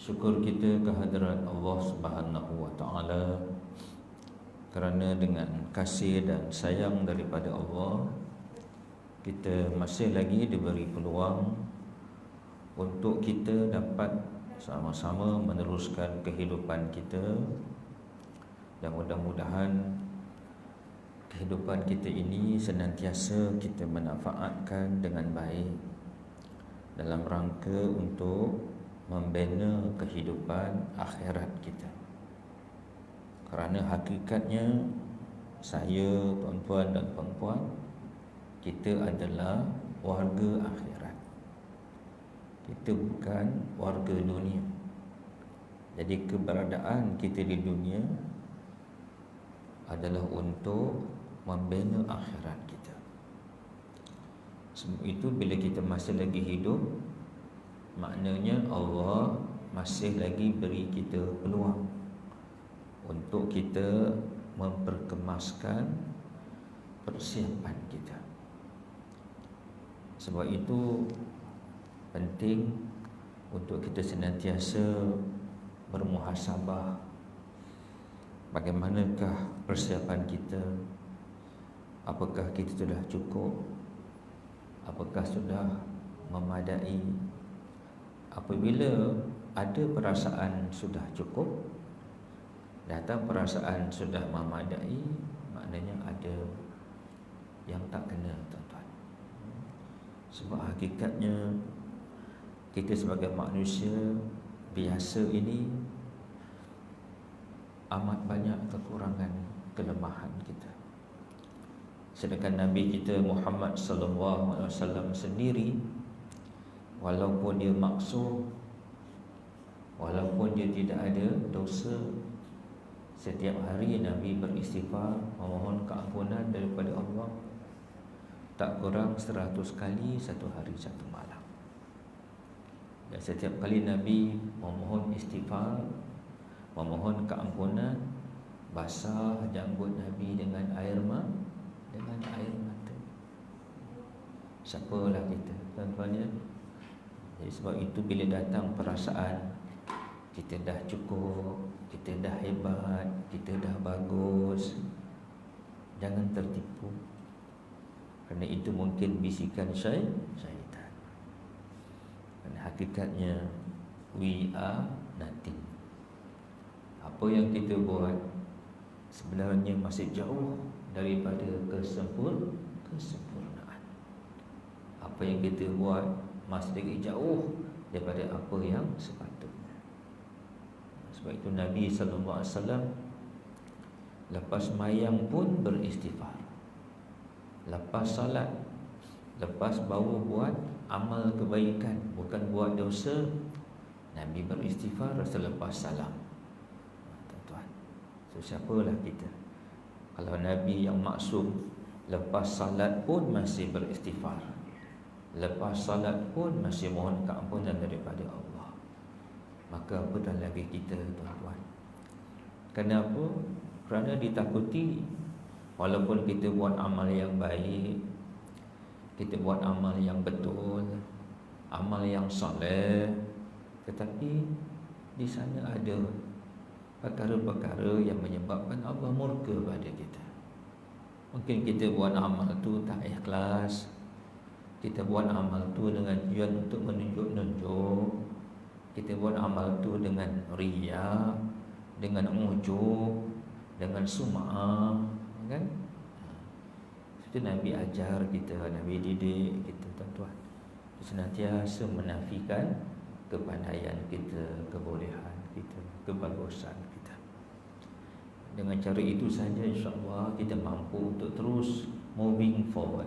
Syukur kita kehadrat Allah Subhanahu wa taala kerana dengan kasih dan sayang daripada Allah kita masih lagi diberi peluang untuk kita dapat sama-sama meneruskan kehidupan kita, dan mudah-mudahan kehidupan kita ini senantiasa kita manfaatkan dengan baik dalam rangka untuk membina kehidupan akhirat kita. Kerana hakikatnya saya, tuan-tuan dan puan-puan, kita adalah warga akhirat. Kita bukan warga dunia. Jadi keberadaan kita di dunia adalah untuk membina akhirat kita. Sebab itu bila kita masih lagi hidup, maknanya Allah masih lagi beri kita peluang untuk kita memperkemaskan persiapan kita. Sebab itu penting untuk kita senantiasa bermuhasabah. Bagaimanakah persiapan kita? Apakah kita sudah cukup? Apakah sudah memadai? Apabila ada perasaan sudah cukup, datang perasaan sudah memadai, maknanya ada yang tak kena, tuan-tuan. Sebab hakikatnya kita sebagai manusia biasa ini amat banyak kekurangan, kelemahan kita. Sedangkan Nabi kita Muhammad sallallahu alaihi wasallam sendiri, walaupun dia maksum, walaupun dia tidak ada dosa, setiap hari Nabi beristighfar, memohon keampunan daripada Allah tak kurang 100 kali satu hari satu malam. Dan setiap kali Nabi memohon istighfar, memohon keampunan, basah janggut Nabi dengan air mata. Siapalah kita, tuan-tuan ya? Jadi sebab itu bila datang perasaan kita dah cukup, kita dah hebat, kita dah bagus, jangan tertipu. Kerana itu mungkin bisikan syaitan. Dan hakikatnya we are nothing. Apa yang kita buat sebenarnya masih jauh daripada kesempurnaan. Apa yang kita buat masih lagi jauh daripada apa yang sepatutnya. Sebab itu Nabi sallallahu alaihi wasallam lepas mayang pun beristighfar. Lepas salat, lepas baru buat amal kebaikan, bukan buat dosa, Nabi beristighfar selepas salam. Tuan-tuan, so siapalah kita? Kalau Nabi yang maksum lepas salat pun masih beristighfar, lepas salat pun masih mohon keampunan daripada Allah, maka apatah lagi kita, tuan-tuan. Kenapa? Kerana ditakuti walaupun kita buat amal yang baik, kita buat amal yang betul, amal yang soleh, tetapi di sana ada perkara-perkara yang menyebabkan Allah murka pada kita. Mungkin kita buat amal tu tak ikhlas, kita buat amal tu dengan tujuan untuk menunjuk-nunjuk, kita buat amal tu dengan riya, dengan ujub, dengan sum'ah, kan? Itu Nabi ajar kita, Nabi didik kita, tuan-tuan, senantiasa menafikan kepandaian kita, kebolehan kita, kebagusan kita. Dengan cara itu saja insya-Allah kita mampu untuk terus moving forward,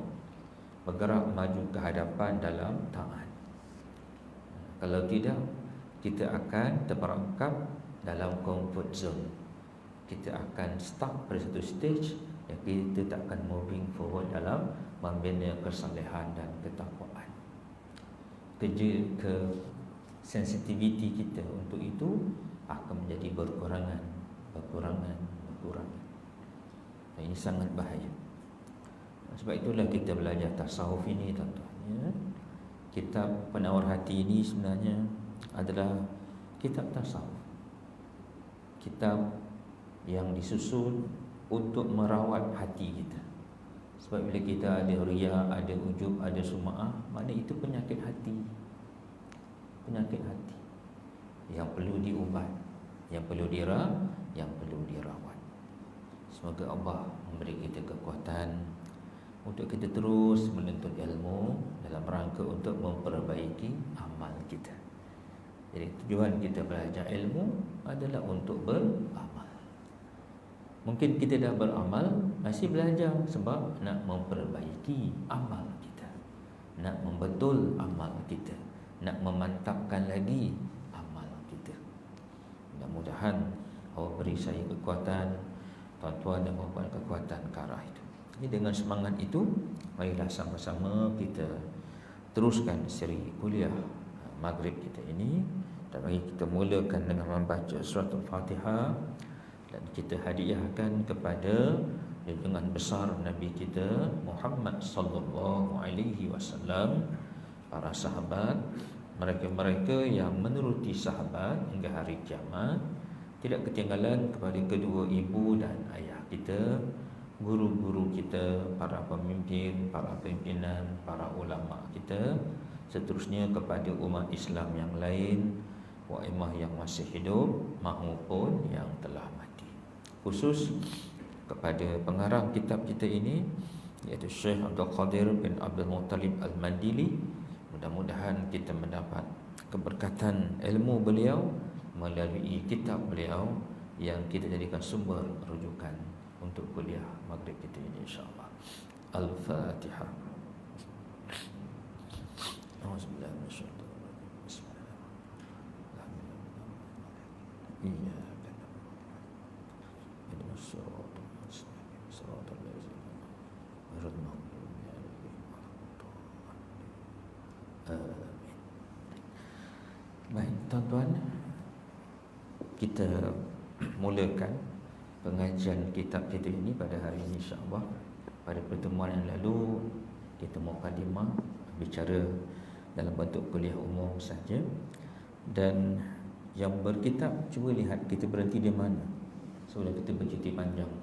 bergerak maju ke hadapan dalam taat. Kalau tidak, kita akan terperangkap dalam comfort zone. Kita akan stuck pada satu stage yang kita tak akan moving forward dalam membina kesalehan dan ketakwaan. Kerja ke sensitivity kita untuk itu akan menjadi berkurangan. Dan ini sangat bahaya. Sebab itulah kita belajar tasawuf ini, tuan-tuan ya. Kitab Penawar Hati ini sebenarnya adalah kitab tasawuf, kitab yang disusun untuk merawat hati kita. Sebab bila kita ada riya, ada ujub, ada sum'ah, maknanya itu penyakit hati. Penyakit hati yang perlu diubat, yang perlu dirawat. Semoga Allah memberi kita kekuatan untuk kita terus menuntut ilmu dalam rangka untuk memperbaiki amal kita. Jadi tujuan kita belajar ilmu adalah untuk beramal. Mungkin kita dah beramal, masih belajar sebab nak memperbaiki amal kita, nak membetul amal kita, nak memantapkan lagi amal kita. Mudah-mudahan Allah beri saya kekuatan, tuan-tuan dan puan-puan kekuatan ke arah itu. Jadi dengan semangat itu, marilah sama-sama kita teruskan siri kuliah Maghrib kita ini. Dan mari kita mulakan dengan membaca surah Al-Fatihah, dan kita hadiahkan kepada junjungan besar Nabi kita Muhammad sallallahu alaihi wasallam, para sahabat, mereka-mereka yang menuruti sahabat hingga hari kiamat, tidak ketinggalan kepada kedua ibu dan ayah kita, guru-guru kita, para pemimpin, para pimpinan, para ulama kita, seterusnya kepada umat Islam yang lain, waimah yang masih hidup maupun yang telah mati. Khusus kepada pengarang kitab kita ini, iaitu Syekh Abdul Qadir bin Abdul Muttalib Al-Mandili. Mudah-mudahan kita mendapat keberkatan ilmu beliau melalui kitab beliau yang kita jadikan sumber rujukan untuk kuliah Maghrib kita ini, insya-Allah. Al-Fatihah. Auzubillahi minasyaitonir rajim. Bismillahirrahmanirrahim. Iya. Baik, tuan-tuan, kita mulakan pengajian kitab kita ini pada hari ini, insya-Allah. Pada pertemuan yang lalu kita mukadimah, bicara dalam bentuk kuliah umum saja. Dan yang berkitab, cuba lihat kita berhenti di mana sebelum kita bercuti panjang.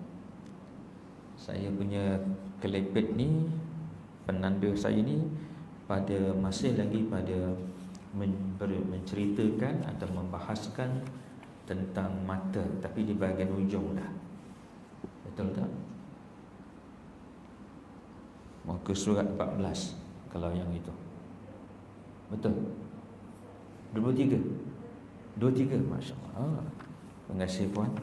Saya punya kelepet ni, penanda saya ni masih lagi pada menceritakan atau membahaskan tentang mata, tapi di bahagian hujung dah. Betul tak? Muka surat 14 kalau yang itu. Betul? 23? 23, masya-Allah. Terima kasih puan.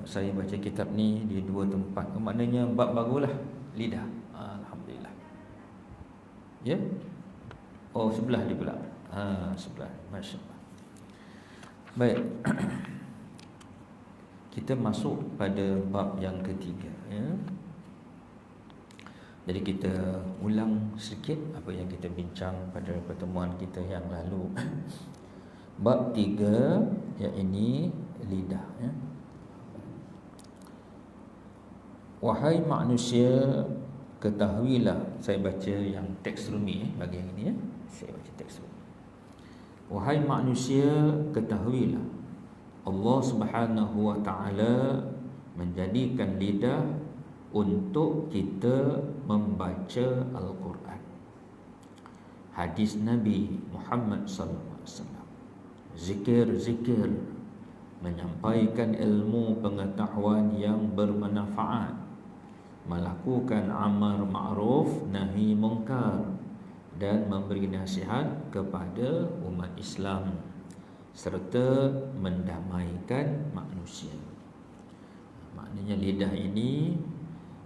Saya baca kitab ni di dua tempat. Maknanya bab barulah, lidah. Alhamdulillah. Ya? Oh, sebelah dia pula. Sebelah. Masya-Allah. Baik. Kita masuk pada bab yang ketiga, ya. Jadi kita ulang sedikit apa yang kita bincang pada pertemuan kita yang lalu. Bab 3, yakni lidah, ya. Wahai manusia, ketahuilah. Saya baca yang teks Rumi, bagi yang ini, ya. Saya baca teks Rumi. Wahai manusia, ketahuilah, Allah Subhanahu wa taala menjadikan lidah untuk kita membaca Al-Quran, hadis Nabi Muhammad sallallahu alaihi wasallam, zikir-zikir, menyampaikan ilmu pengetahuan yang bermanfaat, melakukan amar ma'ruf nahi mungkar, dan memberi nasihat kepada umat Islam, serta mendamaikan manusia. Maknanya lidah ini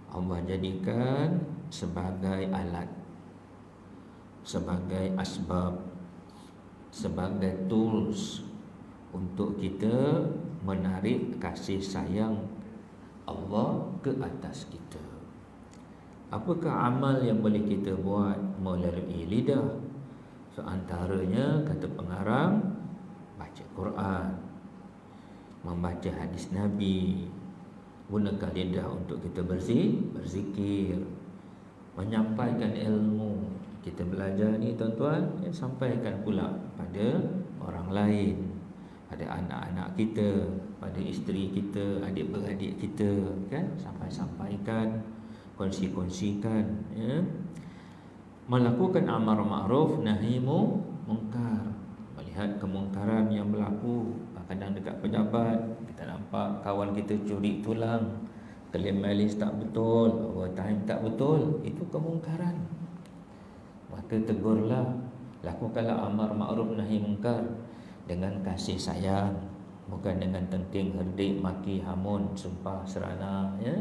Allah jadikan sebagai alat, sebagai asbab, sebagai tools untuk kita menarik kasih sayang Allah ke atas kita. Apakah amal yang boleh kita buat melalui lidah? So, antaranya, kata pengarang, baca Quran, membaca hadis Nabi, gunakan lidah untuk kita berzikir, menyampaikan ilmu, Kita belajar ni tuan-tuan, sampaikan pula pada orang lain, pada anak-anak kita, pada isteri kita, adik-beradik kita, kan? Sampaikan, kongsi-kongsikan, ya. Melakukan amar ma'ruf nahi mungkar. Melihat kemungkaran yang berlaku, kadang dekat pejabat kita nampak kawan kita curi tulang, claim mileage tak betul, overtime tak betul, itu kemungkaran. Maka tegurlah, lakukanlah amar ma'ruf nahi mungkar dengan kasih sayang, bukan dengan tenting, herdik, maki, hamun, sumpah serana, ya.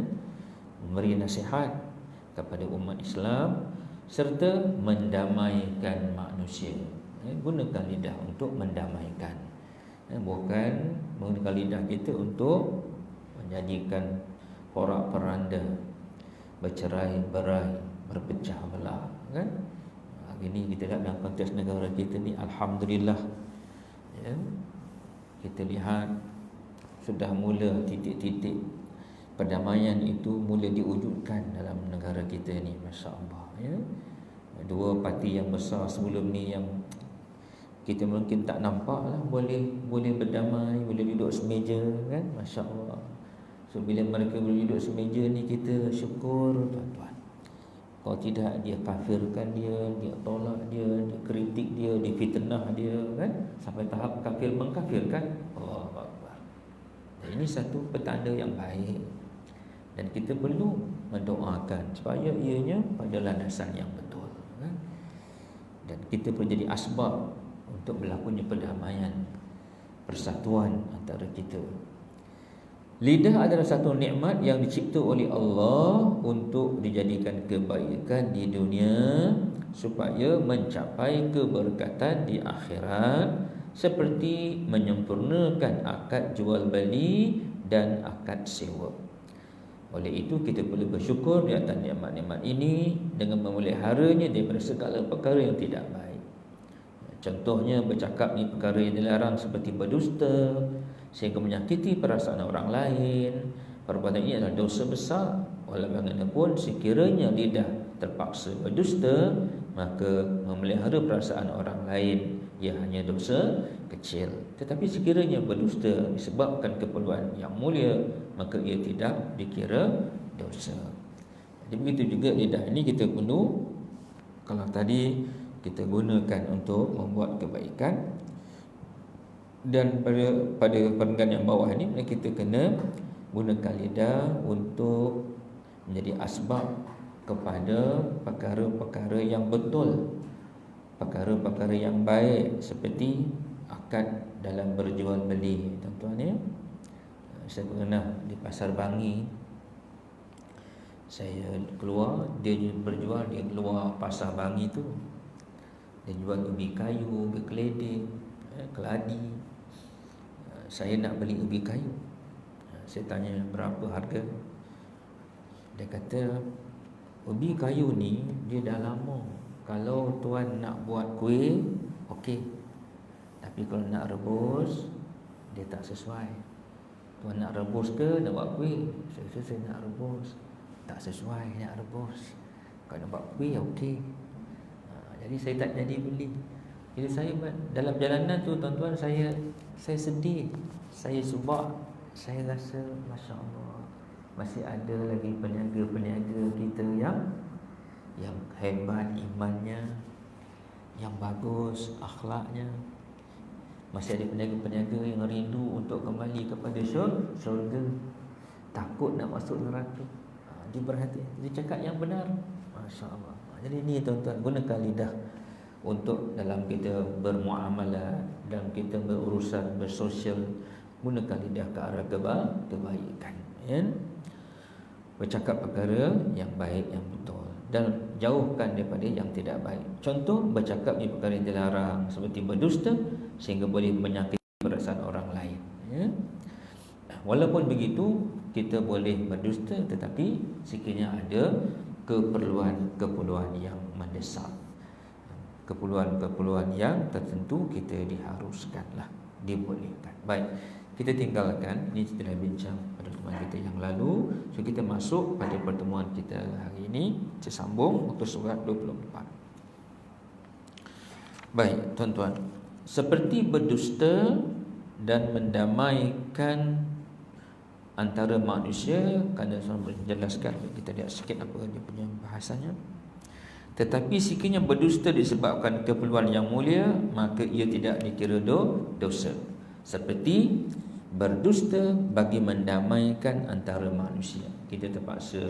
Memberi nasihat kepada umat Islam serta mendamaikan manusia. Gunakan lidah untuk mendamaikan, bukan menggunakan lidah kita untuk menjadikan porak-poranda, bercerai-berai, berpecah belah, kan? Hari ni kita lihat dalam konteks negara kita ni, alhamdulillah, ya, kita lihat sudah mula titik-titik perdamaian itu mula diwujudkan dalam negara kita ni, masya-Allah, ya. Dua parti yang besar sebelum ni yang kita mungkin tak nampak lah, boleh berdamai, boleh duduk semeja, kan? Masya-Allah. So bila mereka boleh duduk semeja ni, kita syukur, tuan-tuan. Kalau tidak, dia kafirkan dia tolak dia kritik dia fitnah dia, kan? Sampai tahap kafir mengkafirkan. Allahu Akbar. Dan ini satu petanda yang baik, dan kita perlu mendoakan supaya ianya pada landasan yang betul, kan? Dan kita perlu jadi asbab untuk berlakunya perdamaian, persatuan antara kita. Lidah adalah satu nikmat yang dicipta oleh Allah untuk dijadikan kebaikan di dunia supaya mencapai keberkatan di akhirat, seperti menyempurnakan akad jual beli dan akad sewa. Oleh itu kita perlu bersyukur di atas nikmat-nikmat ini dengan memeliharanya daripada segala perkara yang tidak baik. Contohnya bercakap ni perkara yang dilarang, seperti berdusta sehingga menyakiti perasaan orang lain. Perbuatan ini adalah dosa besar. Walau bagaimanapun sekiranya lidah terpaksa berdusta, maka memelihara perasaan orang lain ia hanya dosa kecil. Tetapi sekiranya berdusta disebabkan keperluan yang mulia, maka ia tidak dikira dosa. Jadi begitu juga lidah ini kita perlu, kalau tadi kita gunakan untuk membuat kebaikan, dan pada perenggan yang bawah ini kita kena gunakan lidah untuk menjadi asbab kepada perkara-perkara yang betul, perkara-perkara yang baik, seperti akad dalam berjual beli, tuan-tuan, ya. Saya pernah di Pasar Bangi, saya keluar, dia berjual di luar Pasar Bangi tu, dia jual ubi kayu, ubi keledek, keladi. Saya nak beli ubi kayu. Saya tanya berapa harga. Dia kata ubi kayu ni dia dah lama. Kalau tuan nak buat kuih, okey. Tapi kalau nak rebus, dia tak sesuai. Tuan nak rebus ke nak buat kuih? Saya nak rebus. Tak sesuai nak rebus. Kalau nak buat kuih, okey. Jadi saya tak jadi beli. Bila saya dalam jalanan tu, tuan-tuan, saya sedih, saya subak, saya rasa Masya Allah, masih ada lagi peniaga-peniaga kita yang hebat imannya, yang bagus akhlaknya. Masih ada peniaga-peniaga yang rindu untuk kembali kepada syurga, takut nak masuk neraka. Dia berhati, dia cakap yang benar. Masya Allah. Jadi ini, tuan-tuan, gunakan lidah untuk dalam kita bermuamalah, dalam kita berurusan bersosial, gunakan lidah ke arah kebaikan, ya? Bercakap perkara yang baik, yang betul, dan jauhkan daripada yang tidak baik. Contoh bercakap di perkara yang dilarang, seperti berdusta sehingga boleh menyakiti perasaan orang lain, ya? Walaupun begitu, kita boleh berdusta, tetapi sekiranya ada keperluan yang mendesak, keperluan yang tertentu, kita diharuskanlah, dibolehkan. Baik, kita tinggalkan ini, setelah bincang pada pertemuan kita yang lalu. So kita masuk pada pertemuan kita hari ini, kita sambung muka surat 24. Baik, tuan-tuan. Seperti berdusta dan mendamaikan antara manusia, kerana saya menjelaskan, kita lihat sikit apa dia punya bahasanya. Tetapi sekiranya berdusta disebabkan keperluan yang mulia, maka ia tidak dikira dosa. Seperti berdusta bagi mendamaikan antara manusia. Kita terpaksa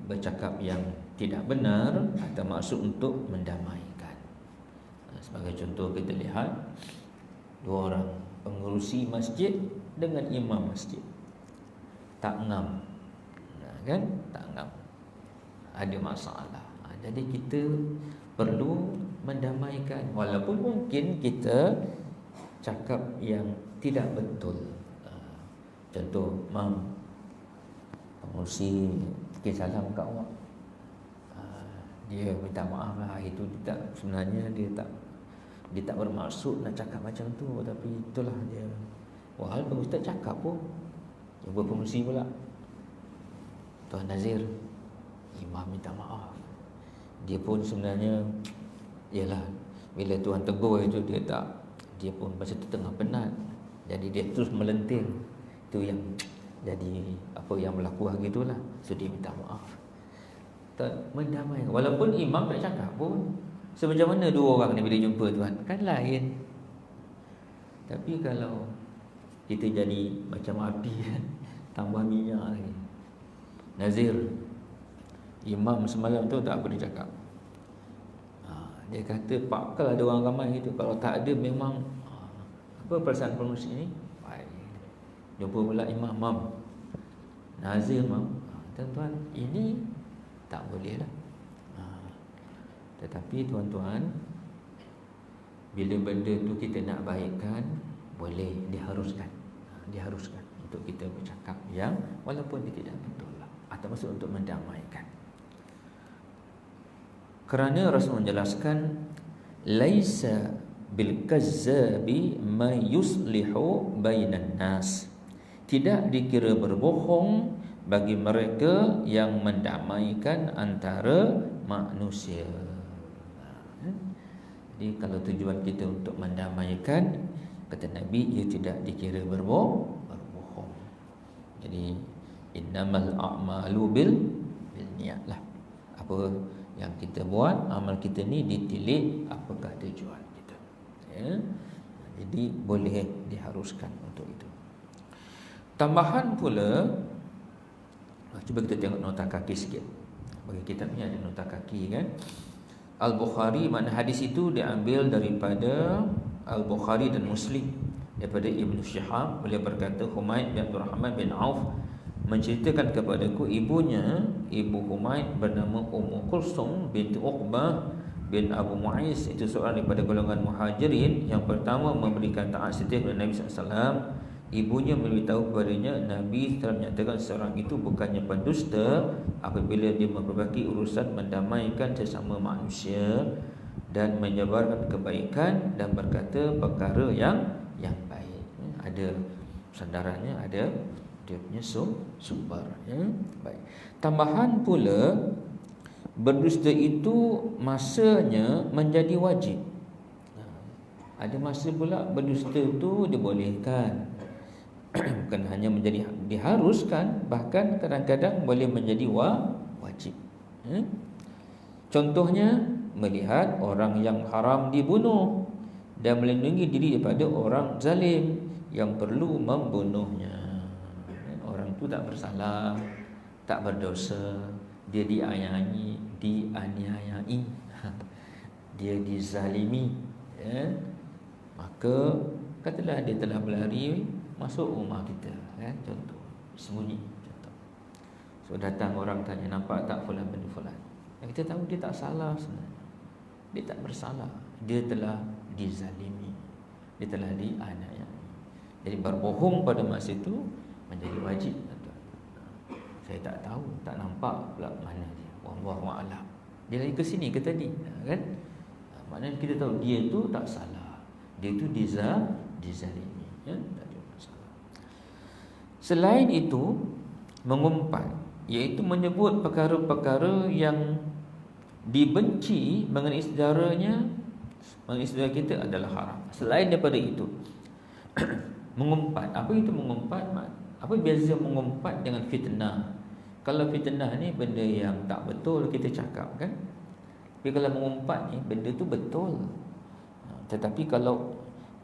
bercakap yang tidak benar atau maksud untuk mendamaikan. Sebagai contoh, kita lihat dua orang pengerusi masjid dengan imam masjid tak ngam, kan? Tak ngam, ada masalah. Jadi kita perlu mendamaikan, walaupun mungkin kita cakap yang tidak betul. Contoh, mam, pengurusi fikir salam kat awak, dia minta maaf lah, itu tidak, sebenarnya dia tak bermaksud nak cakap macam tu, tapi itulah dia. Wahal Ustaz cakap pun, jumpa pengurusi pula, Tuan Nazir, imam minta maaf. Dia pun sebenarnya, yalah, bila Tuhan tegur itu dia pun masa tu tengah penat, jadi dia terus melenting. Itu yang jadi apa yang berlaku hari itulah. So dia minta maaf, mendamai. Walaupun imam tak cakap pun, macam mana dua orang ni bila jumpa Tuhan, kan lain. Tapi kalau kita jadi macam api kan, tambah minyak lagi. Nazir, imam semalam tu tak apa dia cakap. Dia kata, Pak, kalau ada orang ramai gitu, kalau tak ada memang apa perasaan pengurusi ni? Baik. Jumpa pula imam, mam, Nazir, mam, tuan-tuan, ini tak boleh lah. Tetapi tuan-tuan, bila benda tu kita nak baikkan, boleh, diharuskan. Diharuskan untuk kita bercakap yang walaupun dia tidak betul lah, atau maksud untuk mendamaikan. Kerana Rasul menjelaskan, laisa bil kazzabi ma yuslihu bainan nas. Tidak dikira berbohong bagi mereka yang mendamaikan antara manusia. Jadi kalau tujuan kita untuk mendamaikan, kata Nabi, ia tidak dikira berbohong. Jadi innamal a'malu bil niat lah. Apa yang kita buat, amal kita ni ditilik apakah tujuan kita, ya? Jadi boleh diharuskan untuk itu. Tambahan pula, cuba kita tengok nota kaki sikit. Bagi kitab ni ada nota kaki kan. Al-Bukhari, mana hadis itu diambil daripada Al-Bukhari dan Muslim, daripada Ibnu Syihab. Beliau berkata, Humaid bin Abdurrahman bin Auf menceritakan kepadaku ibunya, ibu Humaid bernama Ummu Kulsum binti Uqbah bin Abu Mu'ais. Itu seorang daripada golongan Muhajirin yang pertama memberikan taat setia kepada Nabi SAW. Ibunya memberitahu kepadanya, Nabi telah menyatakan seorang itu bukannya pendusta apabila dia memperbaiki urusan mendamaikan sesama manusia dan menyebarkan kebaikan dan berkata perkara yang baik. Ada sandarannya, ada dia punya sumber, ya? Baik. Tambahan pula, berdusta itu masanya menjadi wajib. Ada masa pula berdusta itu dibolehkan, bukan hanya menjadi diharuskan, bahkan kadang-kadang boleh menjadi wajib. Contohnya, melihat orang yang haram dibunuh dan melindungi diri daripada orang zalim yang perlu membunuhnya. Orang itu tak bersalah, tak berdosa, dia dianiayai, dia dizalimi, ya? Maka katalah dia telah berlari masuk rumah kita, kan? Contoh, sembunyi, contoh. So datang orang tanya, nampak tak fulan bin fulan? Kita tahu dia tak salah sebenarnya, dia tak bersalah, dia telah dizalimi, dia telah dianiayai. Jadi berbohong pada masa itu menjadi wajib. Saya tak tahu, tak nampak pula mana dia, wallahu a'lam. Dia lari ke sini ke tadi, kan? Maknanya kita tahu dia tu tak salah, dia tu dizalimi, ya? Tak ada masalah. Selain itu, mengumpat, iaitu menyebut perkara-perkara yang dibenci mengenai saudaranya Mengistilahkan kita adalah haram. Selain daripada itu, mengumpat. Apa itu mengumpat? Apa beza mengumpat dengan fitnah? Kalau fitnah ni benda yang tak betul kita cakap kan. Tapi kalau mengumpat ni benda tu betul. Tetapi kalau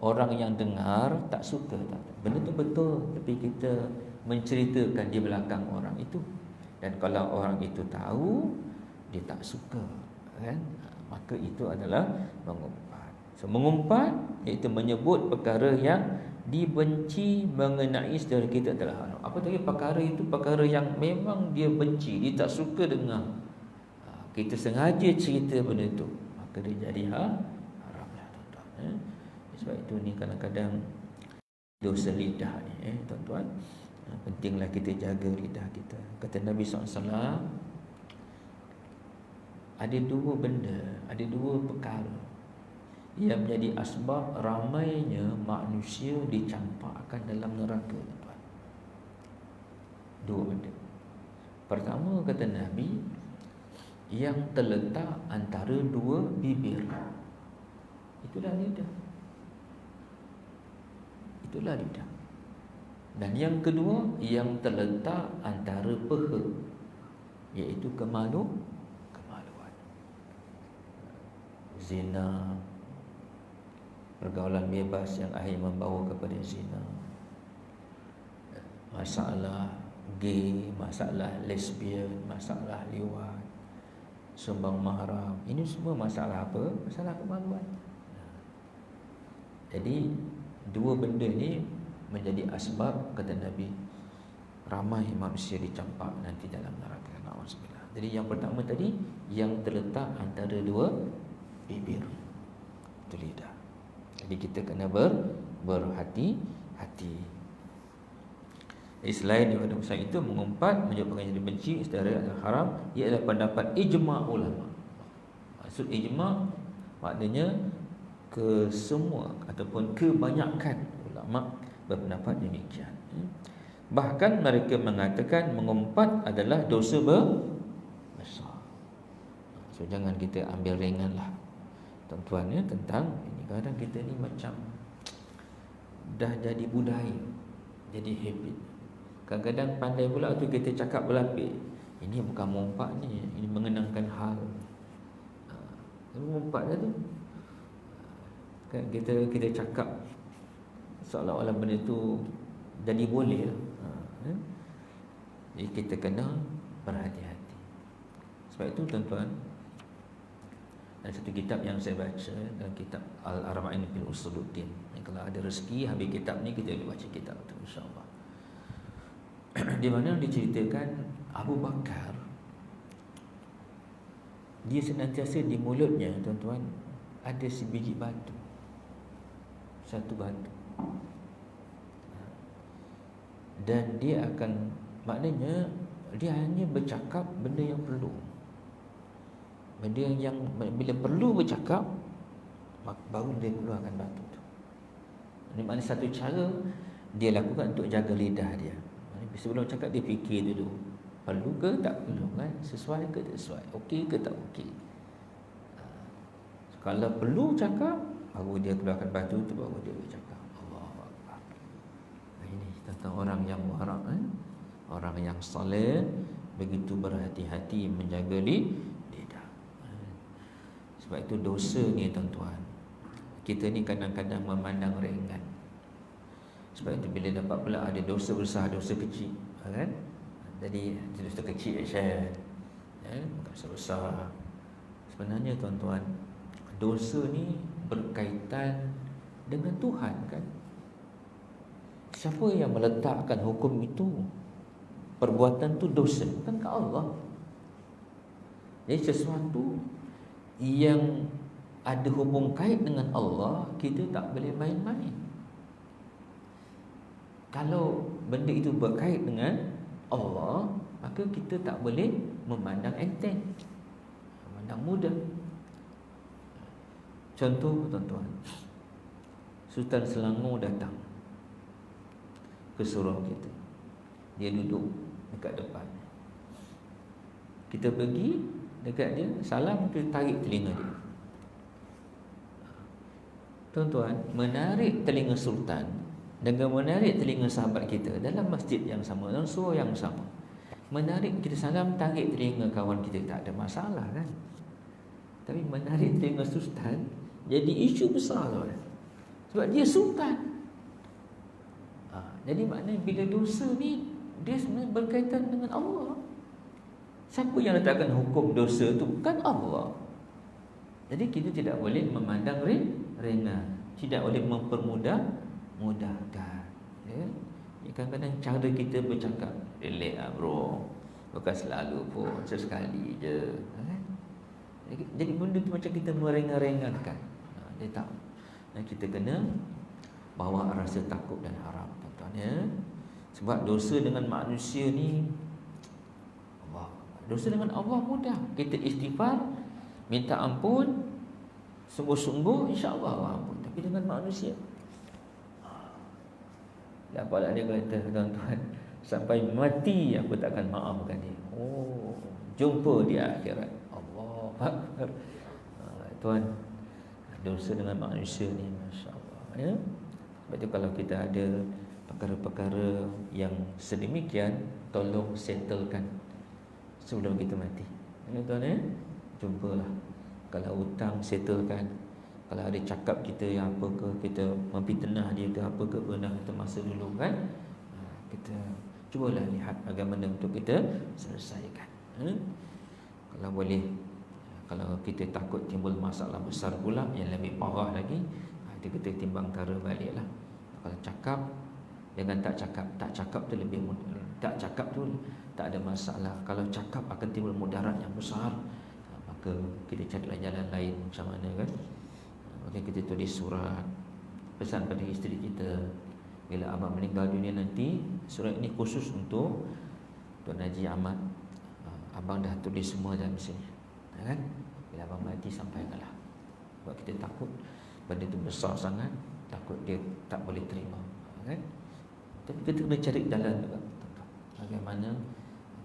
orang yang dengar tak suka, benda tu betul, tapi kita menceritakan di belakang orang itu. Dan kalau orang itu tahu, dia tak suka kan, maka itu adalah mengumpat. So mengumpat iaitu menyebut perkara yang dibenci mengenai saudara kita adalah haram. Apa tadi perkara itu? Perkara yang memang dia benci, dia tak suka dengar. Kita sengaja cerita benda itu, maka dia jadi haram lah tuan-tuan. Sebab itu ni kadang-kadang dosa lidah ni tuan-tuan. Pentinglah kita jaga lidah kita. Kata Nabi SAW, ada dua benda, ada dua perkara yang menjadi asbab ramainya manusia dicampakkan dalam neraka, tuan. Dua benda. Pertama, kata Nabi, yang terletak antara dua bibir. Itulah lidah. Itulah lidah. Dan yang kedua, yang terletak antara peha, iaitu kemaluan. Zina, pergaulan bebas yang akhirnya membawa kepada zina, masalah gay, masalah lesbian, masalah liwat, sumbang mahram. Ini semua masalah apa? Masalah kemaluan. Jadi dua benda ni menjadi asbab, kata Nabi, ramai manusia dicampak nanti dalam neraka. Na'udzubillah. Jadi yang pertama tadi, yang terletak antara dua bibir, itu lidah. Jadi kita kena berhati-hati. Selain daripada usaha itu, mengumpat menyebabkan jadi benci saudara adalah haram. Ia adalah pendapat ijma' ulama. Maksud ijma' maknanya kesemua ataupun kebanyakan ulama berpendapat demikian. Bahkan mereka mengatakan mengumpat adalah dosa besar. So jangan kita ambil ringanlah tuan-tuan tentang ini. Kadang kita ni macam dah jadi budaya, jadi habit. Kadang-kadang pandai pula tu kita cakap berlapik. Ini bukan mengumpat ni, ini mengenangkan hal. Mengumpat dah tu. Kan kita cakap seolah-olah benda tu jadi boleh lah. Jadi kita kena berhati-hati. Sebab itu tuan-tuan, ada satu kitab yang saya baca, dalam kitab Al-Arba'in fil Usuluddin. Kalau ada rezeki habis kitab ni, kita boleh baca kitab tu insya-Allah. Di mana diceritakan Abu Bakar, dia senantiasa di mulutnya tuan-tuan ada sebiji batu. Satu batu. Dan dia akan, maknanya dia hanya bercakap benda yang perlu. Benda yang bila perlu bercakap, baru dia keluarkan batu tu. Ini maknanya satu cara dia lakukan untuk jaga lidah dia. Sebelum cakap dia fikir dulu, perlu ke tak perlu kan? Sesuai ke tak sesuai? Okey ke tak okey? Kalau perlu cakap, baru dia keluarkan batu tu, baru dia bercakap. Allahu Akbar. Ini tentang orang yang muharram, orang yang soleh begitu berhati-hati menjaga lidah. Sebab itu dosa ni tuan-tuan, kita ni kadang-kadang memandang ringan. Sebab itu bila dapat pula ada dosa besar, dosa kecil, kan? Jadi dosa kecil share, bukan dosa besar. Sebenarnya tuan-tuan, dosa ni berkaitan dengan Tuhan kan? Siapa yang meletakkan hukum itu? Perbuatan tu dosa, kan ke Allah. Jadi sesuatu yang ada hubung kait dengan Allah, kita tak boleh main-main. Kalau benda itu berkait dengan Allah, maka kita tak boleh memandang enteng, memandang mudah. Contoh tuan-tuan, Sultan Selangor datang ke surau kita. Dia duduk dekat depan. Kita pergi dekat dia, salam, kita tarik telinga dia. Tuan-tuan, menarik telinga sultan dengan menarik telinga sahabat kita dalam masjid yang sama, dalam surau yang sama, menarik kita salam, tarik telinga kawan kita, tak ada masalah kan. Tapi menarik telinga sultan jadi isu besar tuan. Sebab dia sultan. Jadi maknanya bila dosa ni dia sebenarnya berkaitan dengan Allah. Siapa yang letakkan hukum dosa tu? Bukan Allah. Jadi kita tidak boleh memandang ringan, tidak boleh mudahkan. Ya. Kadang-kadang cara kita bercakap, relax lah bro, bukan selalu pun, sesekali je. Jadi benda tu macam kita meringan-ringankan. Dia tak. Dan kita kena bawa rasa takut dan harap, tuan-tuan ya. Sebab dosa dengan manusia ni, dosa dengan Allah mudah. Kita istighfar, minta ampun sungguh-sungguh, insya-Allah Allah ampun. Tapi dengan manusia, apalah dia kata, tuan-tuan, sampai mati aku takkan maafkan dia. Oh, jumpa dia akhirat. Allah Akbar. Tuan, dosa dengan manusia ni, masya-Allah ya. Sebab tu kalau kita ada perkara-perkara yang sedemikian, tolong settlekan sebelum kita mati. Tuan ya, jumpalah. Kalau hutang settlekan. Kalau ada cakap kita yang apa ke, kita memfitnah dia ke apa ke, pernah kita masa dulu kan, kita cubalah lihat bagaimana untuk kita selesaikan. Kalau boleh, kalau kita takut timbul masalah besar pula yang lebih parah lagi, itu kita timbang tara baliklah. Kalau cakap dengan tak cakap tu lebih mudah. Tak cakap tu tak ada masalah. Kalau cakap akan timbul mudarat yang besar, maka kita carilah jalan lain macam mana kan. Maka kita tulis surat pesan pada isteri kita, bila abang meninggal dunia nanti, surat ini khusus untuk Tuan Haji Ahmad. Abang dah tulis semua dalam sini kan. Bila abang mati sampaikanlah. Sebab kita takut benda itu besar sangat, takut dia tak boleh terima kan. Tapi kita kena cari jalan juga bagaimana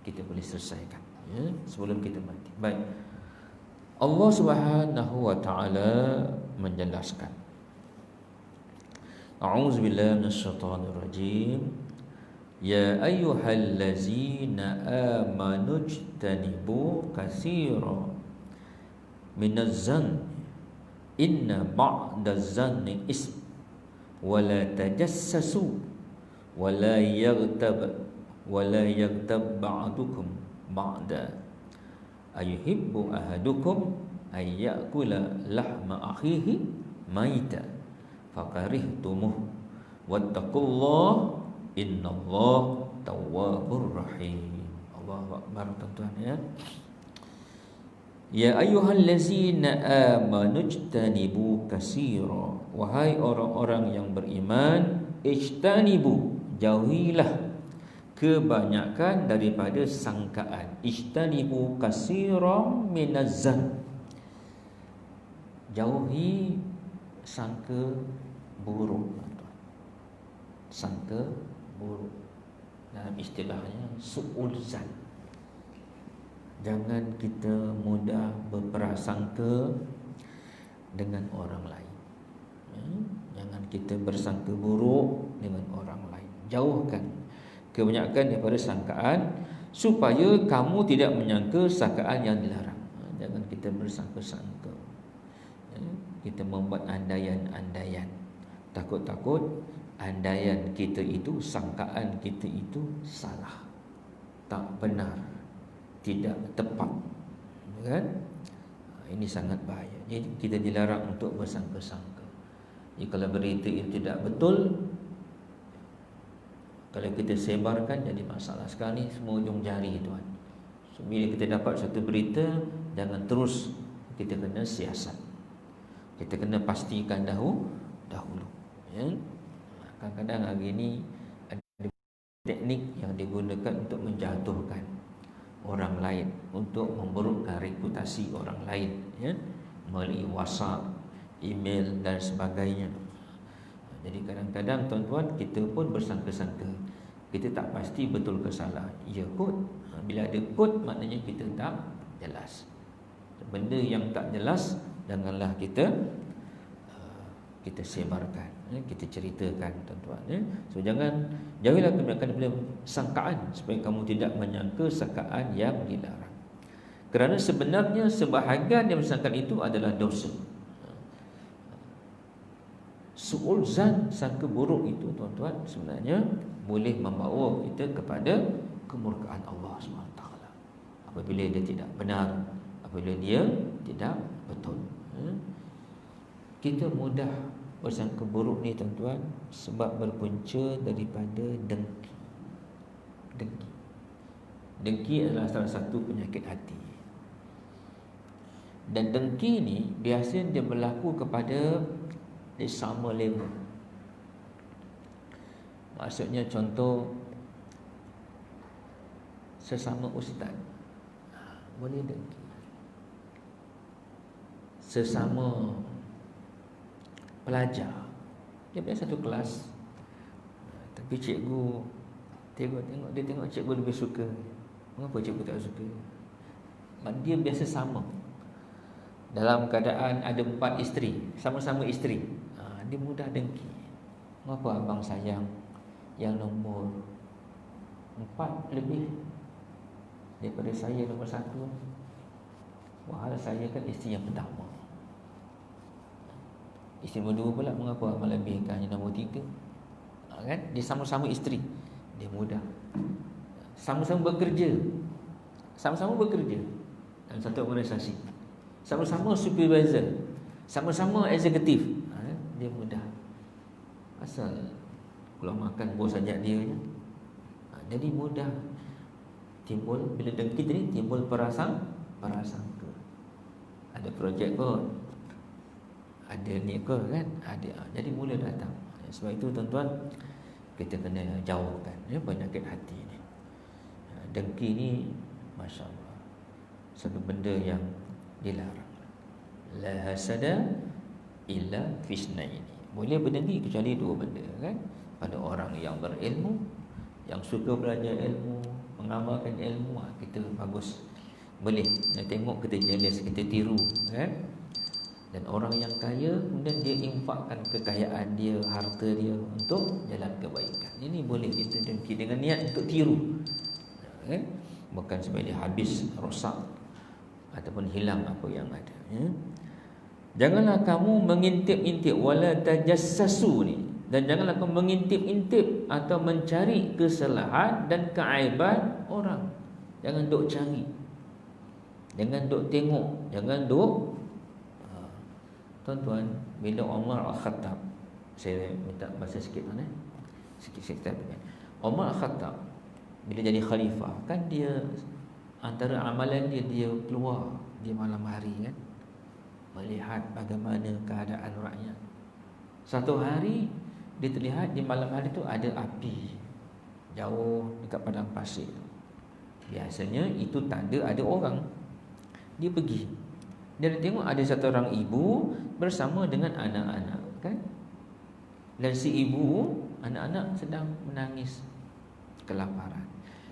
kita boleh selesaikan ya, sebelum kita mati. Baik, Allah Subhanahu wa taala menjelaskan, A'udzubillahi minasyaitonir rajim. Ya ayyuhallazina amanu ijtanibu katsiran minaz-zann inna ba'daz-zanni ism wa la tajassasu wa la yaghtab ba'dukum ba'da ayuhibbu ahadukum ayyakula lahma akhihi maita fakarihtumuh wattaqullah innallaha tawwabur rahim. Allahu akbar, tuan-tuan ya. Ya ayyuhallazina amanu ijtanibu katsira, wahai orang-orang yang beriman, ijtanibu, jauhilah kebanyakan daripada sangkaan. Ijtanibu katsiran minaz-zann, jauhi sangka buruk. Sangka buruk, dalam istilahnya su'ul zan. Jangan kita mudah berprasangka dengan orang lain ya? Jangan kita bersangka buruk dengan orang lain. Jauhkan kebanyakan daripada sangkaan, supaya kamu tidak menyangka sangkaan yang dilarang. Jangan kita bersangka-sangka ya? Kita membuat andaian-andaian, takut-takut andaian kita itu, sangkaan kita itu salah, tak benar, tidak tepat kan. Ini sangat bahaya. Jadi kita dilarang untuk bersangka-sangka. Jadi kalau berita itu tidak betul, kalau kita sebarkan, jadi masalah. Sekarang ni semua ujung jari tuan. So, bila kita dapat satu berita, jangan terus, kita kena siasat. Kita kena pastikan dahulu ya. Kadang-kadang hari ini ada teknik yang digunakan untuk menjatuhkan orang lain, untuk memburukkan reputasi orang lain ya, melalui WhatsApp, email dan sebagainya. Jadi kadang-kadang tuan-tuan, kita pun bersangka-sangka, kita tak pasti betul ke salah. Ya kot, bila ada kot maknanya kita tak jelas. Benda yang tak jelas janganlah kita kita sebarkan, kita ceritakan tuan-tuan. So jauhilah daripada sangkaan, supaya kamu tidak menyangka sangkaan yang dilarang. Kerana sebenarnya sebahagian yang disangkakan itu adalah dosa. Su'ul zan, sangka buruk itu tuan-tuan, sebenarnya boleh membawa kita kepada kemurkaan Allah SWT apabila dia tidak benar, apabila dia tidak betul. Kita mudah bersangka buruk ni tuan-tuan sebab berpunca daripada dengki. Dengki adalah salah satu penyakit hati. Dan dengki ni biasanya dia berlaku kepada di sama level. Maksudnya contoh sesama ustaz boleh dengki. Sesama pelajar, dia biasa satu kelas, tapi cikgu tengok cikgu lebih suka. Mengapa cikgu tak suka? Dia biasa sama. Dalam keadaan ada 4 isteri, sama-sama isteri, dia mudah dengki. Mengapa abang sayang yang nombor 4 lebih daripada saya nombor 1? Wahal saya kan isteri yang pertama. Isteri nombor 2 pula, mengapa abang lebihkan yang nombor 3? Kan? Dia sama-sama isteri, dia mudah. Sama-sama bekerja dalam satu organisasi, sama-sama supervisor, sama-sama eksekutif, dia mudah. Asal kalau makan bos ajak dia je. Jadi mudah timbul, bila dengki tadi timbul prasangka. Ada projek pun, ada ni ke kan, ada. Jadi mula datang. Sebab itu tuan-tuan, kita kena jauhkan penyakit hati ni. Dengki ni masya-Allah satu benda yang dilarang. La hasada illa fisnaini. Boleh berdengki kecuali 2 benda kan. Pada orang yang berilmu, yang suka belajar ilmu, mengamalkan ilmu, kita bagus. Boleh nak tengok, kita jealous, kita tiru kan. Dan orang yang kaya, kemudian dia infakkan kekayaan dia, harta dia untuk jalan kebaikan. Ini boleh kita dengki dengan niat untuk tiru, bukan supaya dia habis, rosak ataupun hilang apa yang ada. Janganlah kamu mengintip-intip, wala tajassasu ni. Dan janganlah kamu mengintip-intip atau mencari kesalahan dan keaiban orang. Jangan duk cari, jangan duk tengok, jangan duk. Tuan-tuan, bila Umar Al-Khattab, saya minta baca sikit kan, sikit-sikit kan. Umar Al-Khattab bila jadi khalifah, kan dia antara amalan dia keluar di malam hari kan, melihat bagaimana keadaan rakyat. Satu hari dia terlihat di malam hari tu ada api jauh dekat padang pasir. Biasanya itu tanda ada orang. Dia pergi, dia tengok ada satu orang ibu bersama dengan anak-anak kan. Dan si ibu, anak-anak sedang menangis kelaparan.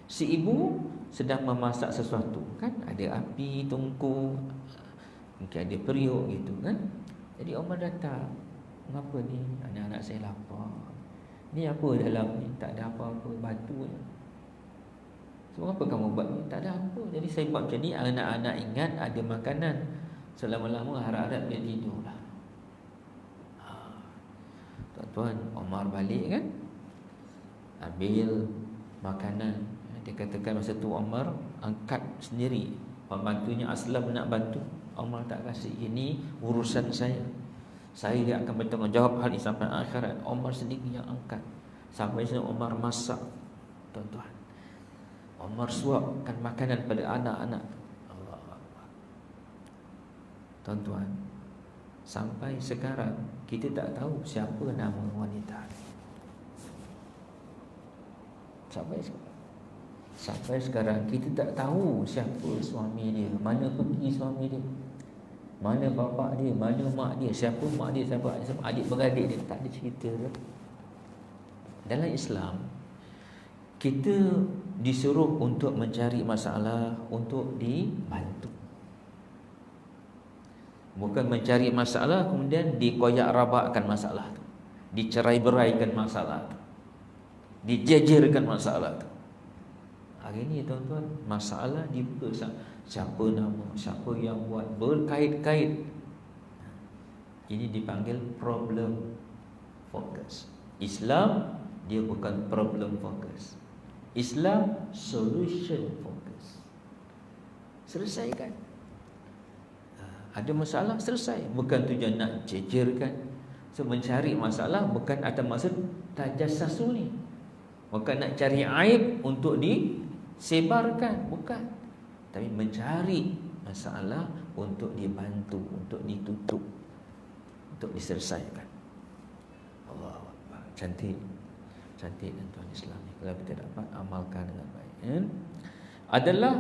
Si ibu sedang memasak sesuatu kan, ada api tungku, mungkin ada periuk gitu kan. Jadi Umar datang, mengapa ni? Anak-anak saya lapar. Ni apa dalam ni? Tak ada apa-apa, batu je. So apa kamu buat ni? Tak ada apa. Jadi saya buat macam ni, anak-anak ingat ada makanan. Selama-lama harap-harap dia tidur lah. Tuan-tuan, Umar balik kan, ambil makanan. Dia katakan masa tu Umar angkat sendiri. Pembantunya Aslam nak bantu, Umar tak kasih. Ini urusan saya yang akan bertanggungjawab hal ini sampai akhirat. Umar sendiri yang angkat. Sampai sini Umar masak. Tuan-tuan, Umar suapkan makanan pada anak-anak. Tuan-tuan, sampai sekarang kita tak tahu siapa nama wanita ni. Sampai sekarang kita tak tahu siapa suami dia, mana pergi suami dia, mana bapa dia, mana mak dia, siapa mak dia, siapa adik-beradik dia. Tak ada cerita. Dalam Islam, kita disuruh untuk mencari masalah, untuk dibantu. Bukan mencari masalah kemudian dikoyak rabakkan masalah tu, dicerai-beraikan masalah tu, dijejerkan masalah tu. Hari ni tuan-tuan, masalah dibuka siapa nama, siapa yang buat, berkait-kait. Ini dipanggil problem focus. Islam dia bukan problem focus. Islam solution focus. Selesaikan. Ada masalah, selesai. Bukan tujuan nak jejerkan. So mencari masalah bukan ada maksud tajassusuni. Bukan nak cari aib untuk disebarkan, bukan. Tapi mencari masalah untuk dibantu, untuk ditutup, untuk diselesaikan. Allahu Akbar. Cantik. Cantik tuan Islam ni. Kalau kita dapat amalkan dengan baik, adalah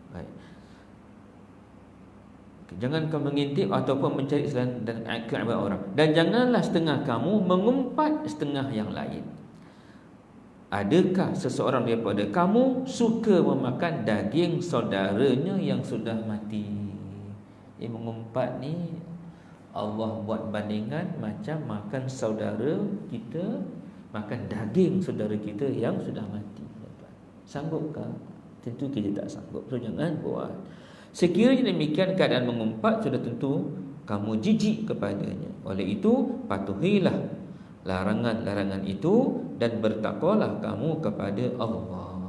baik. Jangan kamu mengintip ataupun mencari selain dan keaiban orang. Dan janganlah setengah kamu mengumpat setengah yang lain. Adakah seseorang daripada kamu suka memakan daging saudaranya yang sudah mati? Mengumpat ni Allah buat bandingan macam makan saudara kita, makan daging saudara kita yang sudah mati. Sanggupkah? Tentu kita tak sanggup. So jangan buat. Sekiranya demikian keadaan mengumpat, sudah tentu kamu jijik kepadanya. Oleh itu patuhilah larangan-larangan itu dan bertakwalah kamu kepada Allah.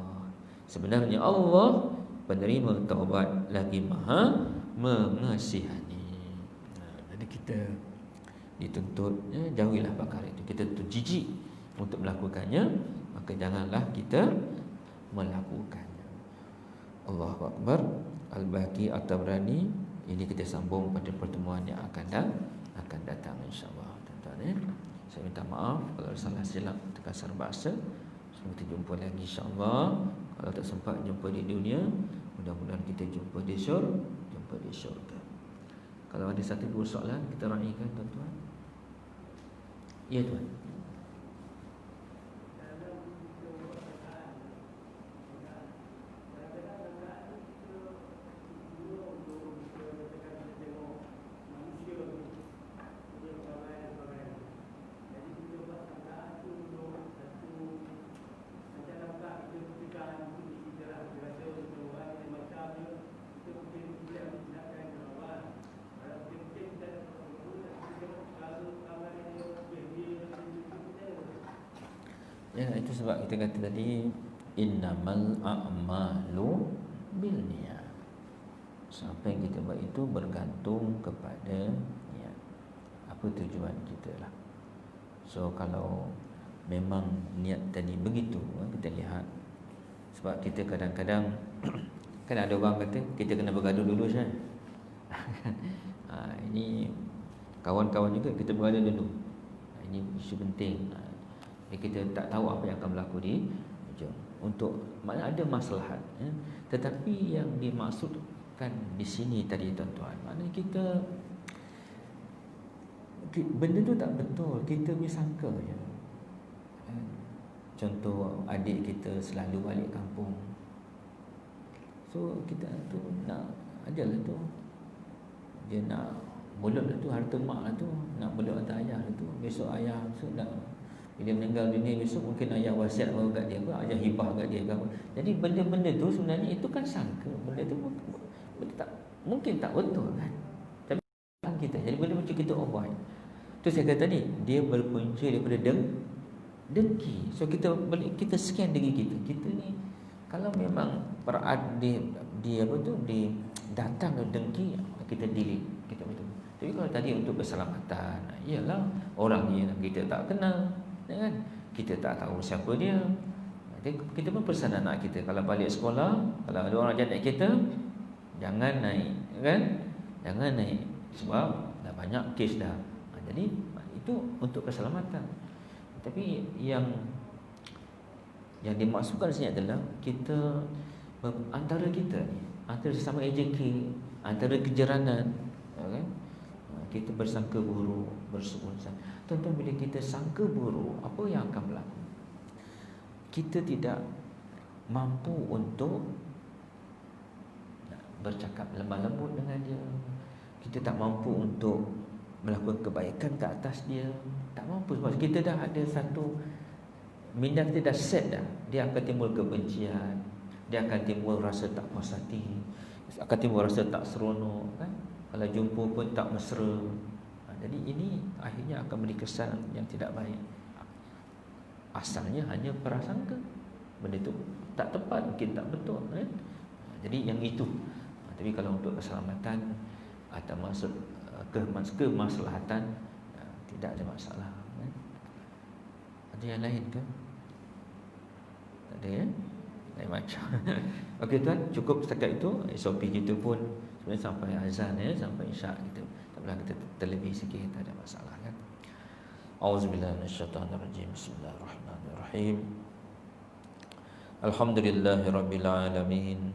Sebenarnya Allah penerima taubat lagi Maha mengasihani. Jadi kita dituntut, jauhilah perkara itu. Kita tuntut jijik untuk melakukannya, maka janganlah kita melakukannya. Allahu Akbar. Al-Baqi At-Tabrani. Ini kita sambung pada pertemuan yang akan datang insya-Allah, tuan-tuan. Saya minta maaf kalau ada salah silap terkasar bahasa. Semoga kita jumpa lagi insya-Allah. Kalau tak sempat jumpa di dunia, mudah-mudahan kita jumpa di syurga. Kalau ada satu dua soalan kita raikan, tuan-tuan. Ya, tuan. Ya, itu sebab kita kata tadi innamal a'malu binniyat. Apa yang kita buat itu bergantung kepada niat. Apa tujuan kita lah. So kalau memang niat tadi begitu, kita lihat. Sebab kita kadang-kadang kan ada orang kata kita kena bergaduh dulu Syah. Ini kawan-kawan juga kita bergaduh dulu. Ini isu penting. Kita tak tahu apa yang akan berlaku di hujung. Untuk mana ada maslahat, tetapi yang dimaksudkan di sini tadi tuan-tuan, maknanya kita benda tu tak betul, kita bersangka je. Contoh adik kita selalu balik kampung, so kita tu nak adalah tu, dia nak bolot lah tu harta mak lah tu, nak bolot harta ayah lah tu. Besok ayah sudah bila meninggal dunia, besok mungkin ayah wasiat kat dia, ayah hibah kat dia ke apa. Jadi benda-benda tu sebenarnya itu kan sangka. Benda tu benda tak mungkin tak betul kan. Tapi kita, jadi benda macam kita avoid. Tu saya kata tadi, dia berpunca daripada dengki. So kita scan diri kita. Kita ni kalau memang dia apa tu, dia datang dengki, kita delete, kita betul. Tapi kalau tadi untuk keselamatan, iyalah orang ni kita tak kenal, kan? Kita tak tahu siapa dia. Kita pun pesan anak kita kalau balik sekolah, kalau ada orang jadat kita, jangan naik, kan? Jangan naik sebab dah banyak kes dah. Jadi itu untuk keselamatan. Tapi yang dimaksudkan sini adalah kita antara kita ni, antara sesama AJK, antara kejeranan, kan? Kita bersangka buruk, bersuuzon. Tuan-tuan, bila kita sangka buruk, apa yang akan berlaku? Kita tidak mampu untuk bercakap lemah lembut dengan dia. kita tak mampu untuk melakukan kebaikan ke atas dia. Tak mampu sebab kita dah ada satu minda, kita dah set dah. Dia akan timbul kebencian, dia akan timbul rasa tak puas hati, akan timbul rasa tak seronok kan? Kalau jumpa pun tak mesra. Jadi ini akhirnya akan beri kesan yang tidak baik. Asalnya hanya prasangka, benda itu tak tepat, mungkin tak betul kan? Jadi yang itu. Tapi kalau untuk keselamatan atau maksud kemaslahatan, tidak ada masalah kan? Ada yang lain ke? Tak ada ya? Lain macam. Okey tuan, cukup setakat itu. SOP kita pun sebenarnya sampai azan ya, sampai isyak kita. Tak boleh kita terlebih sikit, tak ada masalah kan. Auzubillahi minasyaitanirrajim. Bismillahirrahmanirrahim. Alhamdulillahirabbil alamin.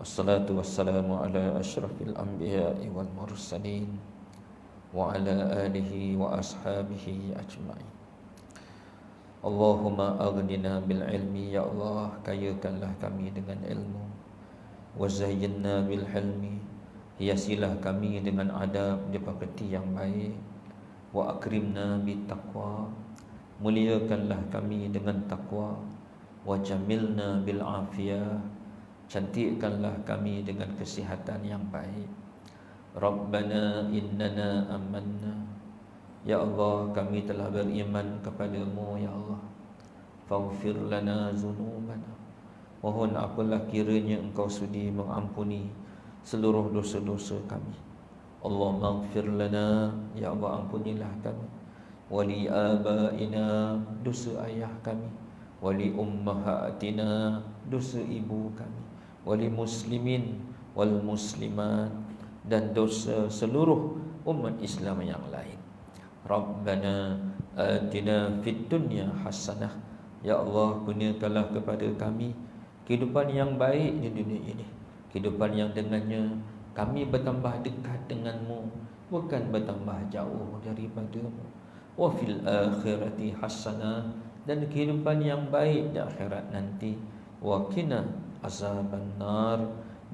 Wassalatu wassalamu ala asyrafil anbiya'i wal mursalin wa ala alihi wa ashabihi ajma'in. Allahumma aghnina bil ilmi, ya Allah, kayakanlah kami dengan ilmu. Wa zayyinna bil hilmi, hiasilah kami dengan adab dan pekerti yang baik. Wa akrimna bit taqwa, muliakanlah kami dengan takwa. Wa jamilna bil afiyah, cantikkanlah kami dengan kesihatan yang baik. Rabbana innana amanna, ya Allah, kami telah beriman kepadamu ya Allah. Faghfir lana zunubana, mohon apalah kiranya engkau sudi mengampuni seluruh dosa-dosa kami. Allahumma ighfir lana, ya Allah, ampunilah kami. Wali abaina, dosa ayah kami. Wali ummahatina, dosa ibu kami. Wali muslimin wal muslimat, dan dosa seluruh umat Islam yang lain. Rabbana atina fid dunya hasanah, ya Allah, kurniakanlah kepada kami kehidupan yang baik di dunia ini, kehidupan yang dengannya kami bertambah dekat denganmu, bukan bertambah jauh daripadamu. Wa fil akhirati hasanah, dan kehidupan yang baik di akhirat nanti. Wa qina azaban nar,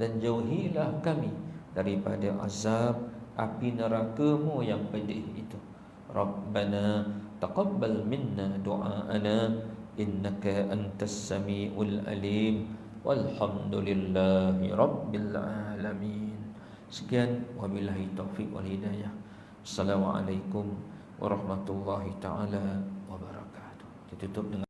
dan jauhilah kami daripada azab api neraka-Mu yang pedih itu. Rabbana taqabbal minna du'aana, innaka antas samiul alim. Walhamdulillahi rabbil alamin. Sekian, wabillahi taufiq wal hidayah. Assalamualaikum warahmatullahi taala wabarakatuh. Ditutup dengan